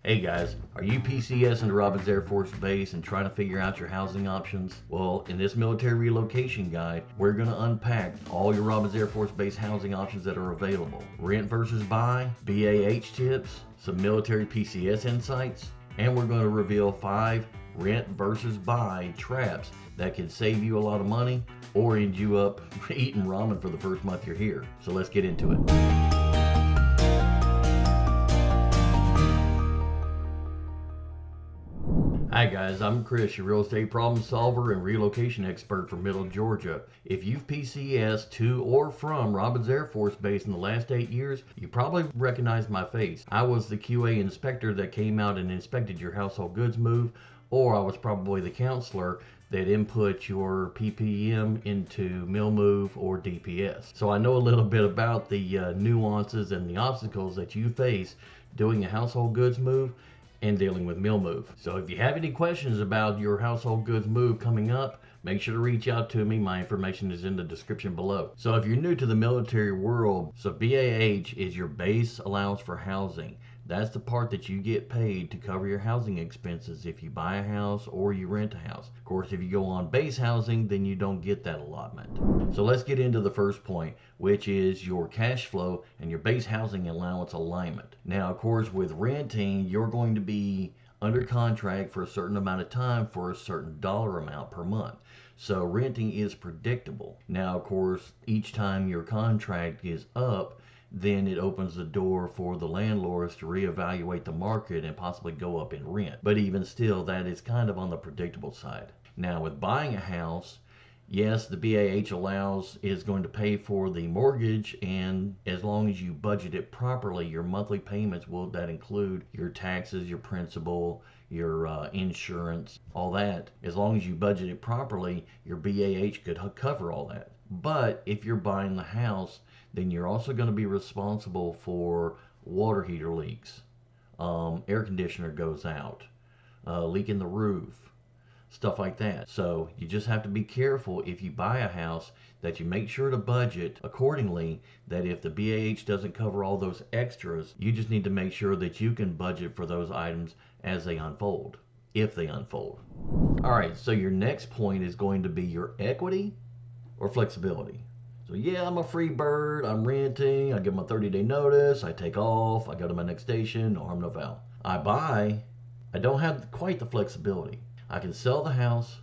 Hey guys, are you PCS in the Robins Air Force Base and trying to figure out your housing options? Well, in this military relocation guide, we're going to unpack all your Robins Air Force Base housing options that are available. Rent versus buy, BAH tips, some military PCS insights, and we're going to reveal 5 rent versus buy traps that could save you a lot of money or end you up eating ramen for the first month you're here. So let's get into it. Hi guys, I'm Chris, your real estate problem solver and relocation expert from Middle Georgia. If you've PCS to or from Robins Air Force Base in the last 8 years, you probably recognize my face. I was the QA inspector that came out and inspected your household goods move, or I was probably the counselor that input your PPM into mill move or DPS. So I know a little bit about the nuances and the obstacles that you face doing a household goods move and dealing with mill move. So if you have any questions about your household goods move coming up, make sure to reach out to me. My information is in the description below. So if you're new to the military world, so BAH is your base allowance for housing. That's the part that you get paid to cover your housing expenses if you buy a house or you rent a house. Of course, if you go on base housing, then you don't get that allotment. So let's get into the first point, which is your cash flow and your base housing allowance alignment. Now, of course, with renting, you're going to be under contract for a certain amount of time for a certain dollar amount per month. So renting is predictable. Now, of course, each time your contract is up, then it opens the door for the landlords to reevaluate the market and possibly go up in rent. But even still, that is kind of on the predictable side. Now, with buying a house, yes, the BAH is going to pay for the mortgage, and as long as you budget it properly, your monthly payments will that include your taxes, your principal, your insurance, all that. As long as you budget it properly, your BAH could cover all that. But if you're buying the house, then you're also going to be responsible for water heater leaks, air conditioner goes out, leak in the roof, stuff like that. So you just have to be careful if you buy a house that you make sure to budget accordingly, that if the BAH doesn't cover all those extras, you just need to make sure that you can budget for those items as they unfold, if they unfold. All right, so your next point is going to be your equity or flexibility. So yeah, I'm a free bird, I'm renting, I give them a 30-day notice, I take off, I go to my next station, no harm, no foul. I buy, I don't have quite the flexibility. I can sell the house,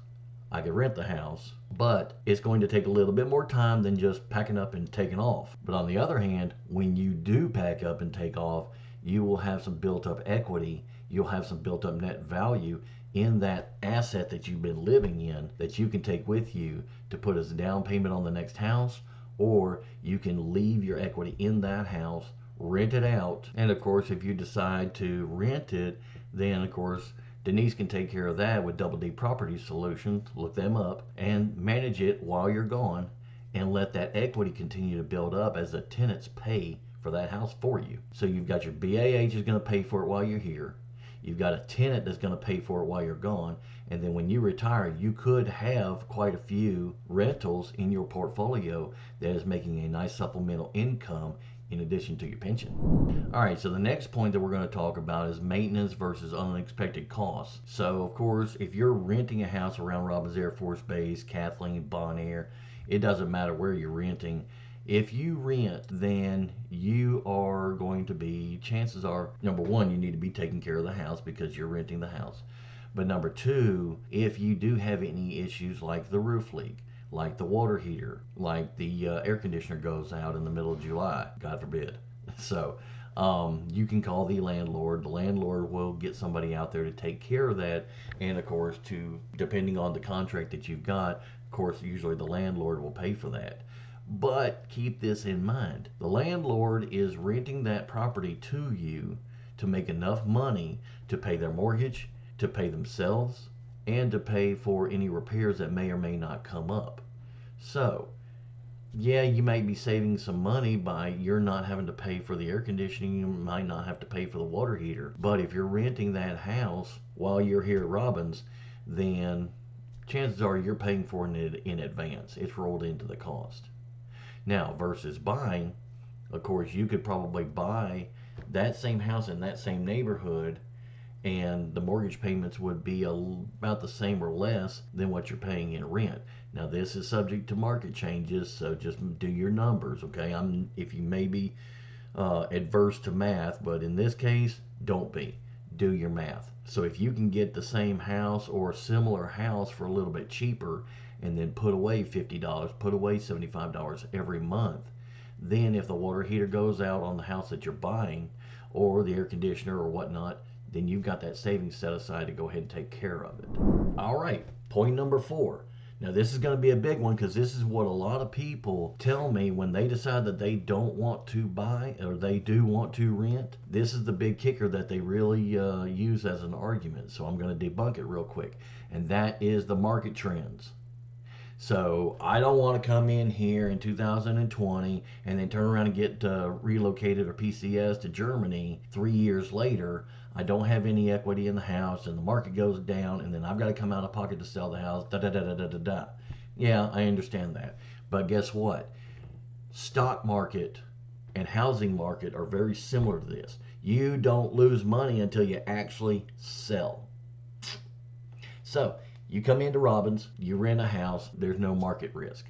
I can rent the house, but it's going to take a little bit more time than just packing up and taking off. But on the other hand, when you do pack up and take off, you will have some built up equity, you'll have some built up net value in that asset that you've been living in that you can take with you to put as a down payment on the next house, or you can leave your equity in that house, rent it out, and of course if you decide to rent it, then of course Denise can take care of that with Double D Property Solutions. Look them up and manage it while you're gone and let that equity continue to build up as the tenants pay for that house for you. So you've got your BAH is going to pay for it while you're here. You've got a tenant that's going to pay for it while you're gone. And then when you retire, you could have quite a few rentals in your portfolio that is making a nice supplemental income in addition to your pension. All right, so the next point that we're going to talk about is maintenance versus unexpected costs. So, of course, if you're renting a house around Robins Air Force Base, Kathleen, Bon Air, it doesn't matter where you're renting. If you rent, then you are going to be, chances are, number one, you need to be taking care of the house because you're renting the house. But number two, if you do have any issues like the roof leak, like the water heater, like the air conditioner goes out in the middle of July, God forbid. So you can call the landlord. The landlord will get somebody out there to take care of that. And of course, depending on the contract that you've got, of course, usually the landlord will pay for that. But keep this in mind. The landlord is renting that property to you to make enough money to pay their mortgage, to pay themselves, and to pay for any repairs that may or may not come up. So, yeah, you may be saving some money by you're not having to pay for the air conditioning, you might not have to pay for the water heater. But if you're renting that house while you're here at Robins, then chances are you're paying for it in advance. It's rolled into the cost. Now, versus buying, of course, you could probably buy that same house in that same neighborhood and the mortgage payments would be about the same or less than what you're paying in rent. Now this is subject to market changes, so just do your numbers, okay? If you may be adverse to math, but in this case, don't be. Do your math. So if you can get the same house or a similar house for a little bit cheaper, and then put away $50, put away $75 every month, then if the water heater goes out on the house that you're buying, or the air conditioner or whatnot, then you've got that savings set aside to go ahead and take care of it. All right, point number 4. Now, this is going to be a big one because this is what a lot of people tell me when they decide that they don't want to buy or they do want to rent. This is the big kicker that they really use as an argument. So I'm going to debunk it real quick. And that is the market trends. So I don't want to come in here in 2020 and then turn around and get relocated or PCS to Germany 3 years later. I don't have any equity in the house and the market goes down and then I've got to come out of pocket to sell the house. Da da da da da da da. Yeah, I understand that. But guess what? Stock market and housing market are very similar to this. You don't lose money until you actually sell. So you come into Robins, you rent a house, there's no market risk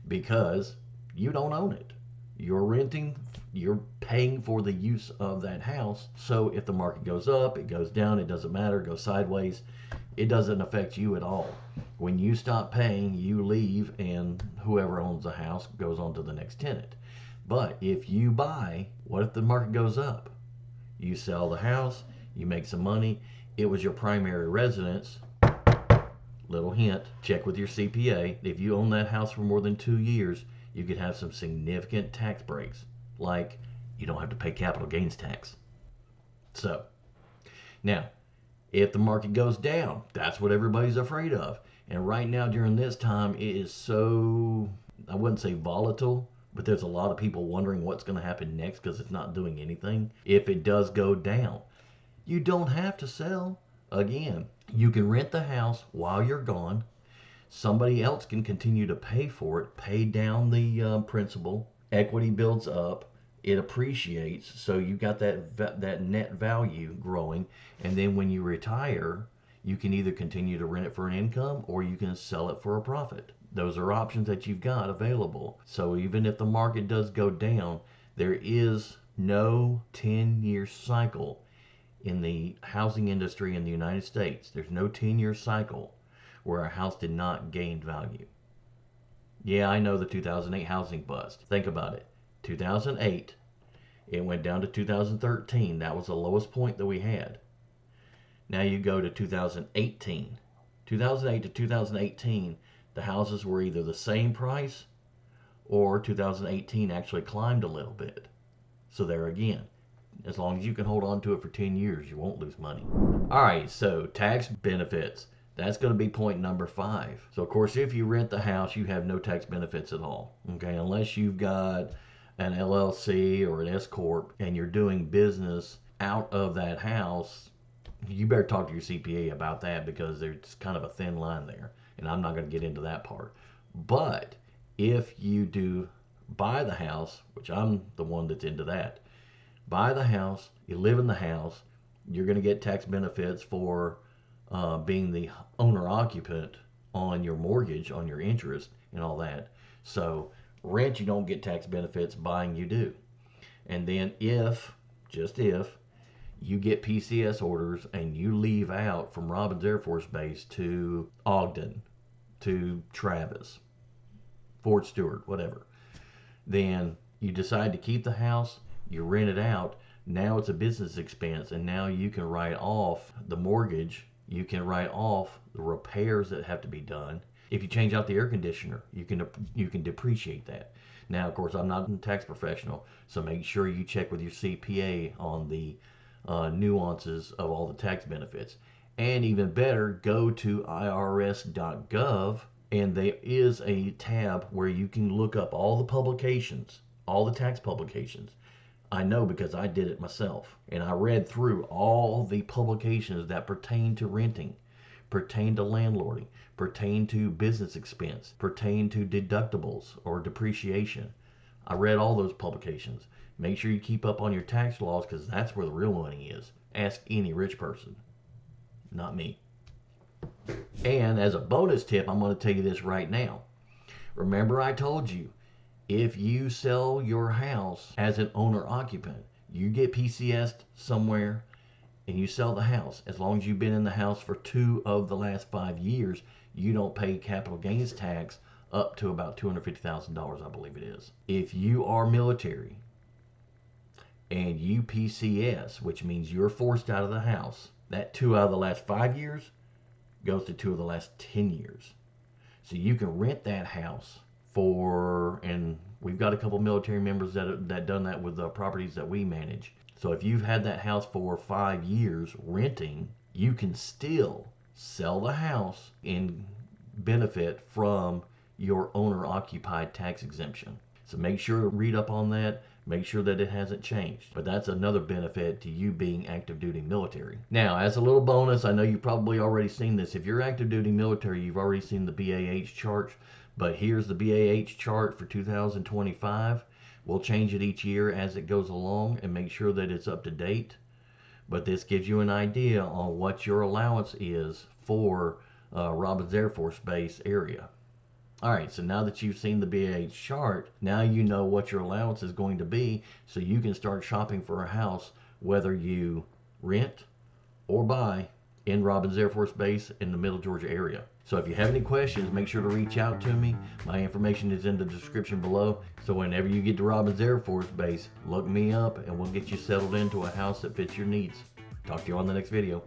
because you don't own it. You're renting, you're paying for the use of that house. So if the market goes up, it goes down, it doesn't matter, it goes sideways, it doesn't affect you at all. When you stop paying, you leave, and whoever owns the house goes on to the next tenant. But if you buy, what if the market goes up? You sell the house, you make some money, it was your primary residence. Little hint, check with your CPA. If you own that house for more than 2 years, you could have some significant tax breaks. Like, you don't have to pay capital gains tax. So, now, if the market goes down, that's what everybody's afraid of. And right now, during this time, it is so, I wouldn't say volatile, but there's a lot of people wondering what's going to happen next because it's not doing anything. If it does go down, you don't have to sell. Again, you can rent the house while you're gone. Somebody else can continue to pay for it, pay down the principal. Equity builds up, it appreciates, so you got that net value growing. And then when you retire, you can either continue to rent it for an income or you can sell it for a profit. Those are options that you've got available. So even if the market does go down, there is no 10-year cycle in the housing industry in the United States. There's no 10-year cycle where a house did not gain value. Yeah, I know the 2008 housing bust. Think about it. 2008, it went down to 2013. That was the lowest point that we had. Now you go to 2018. 2008 to 2018, the houses were either the same price or 2018 actually climbed a little bit. So there again, as long as you can hold on to it for 10 years, you won't lose money. All right, so tax benefits. That's going to be point number 5. So, of course, if you rent the house, you have no tax benefits at all. Okay, unless you've got an LLC or an S Corp and you're doing business out of that house, you better talk to your CPA about that because there's kind of a thin line there. And I'm not going to get into that part. But if you do buy the house, which I'm the one that's into that, buy the house, you live in the house, you're going to get tax benefits for being the owner occupant on your mortgage, on your interest, and all that. So, rent, you don't get tax benefits, buying, you do. And then, just if, you get PCS orders and you leave out from Robins Air Force Base to Ogden, to Travis, Fort Stewart, whatever, then you decide to keep the house, you rent it out. Now it's a business expense, and now you can write off the mortgage. You can write off the repairs that have to be done. If you change out the air conditioner, you can depreciate that. Now, of course, I'm not a tax professional, so make sure you check with your CPA on the nuances of all the tax benefits. And even better, go to irs.gov, and there is a tab where you can look up all the publications, all the tax publications. I know because I did it myself. And I read through all the publications that pertain to renting, pertain to landlording, pertain to business expense, pertain to deductibles or depreciation. I read all those publications. Make sure you keep up on your tax laws because that's where the real money is. Ask any rich person. not me. And as a bonus tip, I'm going to tell you this right now. Remember I told you, if you sell your house as an owner occupant, you get PCS'd somewhere and you sell the house, as long as you've been in the house for 2 of the last 5 years, you don't pay capital gains tax up to about $250,000, I believe it is. If you are military and you PCS, which means you're forced out of the house, that 2 out of the last 5 years goes to 2 of the last 10 years. So you can rent that house for, and we've got a couple military members that done that with the properties that we manage. So if you've had that house for 5 years renting, you can still sell the house and benefit from your owner occupied tax exemption. So make sure to read up on that. Make sure that it hasn't changed. But that's another benefit to you being active duty military. Now, as a little bonus, I know you've probably already seen this. If you're active duty military, you've already seen the BAH chart. But here's the BAH chart for 2025. We'll change it each year as it goes along and make sure that it's up to date. But this gives you an idea on what your allowance is for Robins Air Force Base area. All right, so now that you've seen the BAH chart, now you know what your allowance is going to be, so you can start shopping for a house, whether you rent or buy in Robins Air Force Base in the Middle Georgia area. So if you have any questions, make sure to reach out to me. My information is in the description below. So whenever you get to Robins Air Force Base, look me up and we'll get you settled into a house that fits your needs. Talk to you on the next video.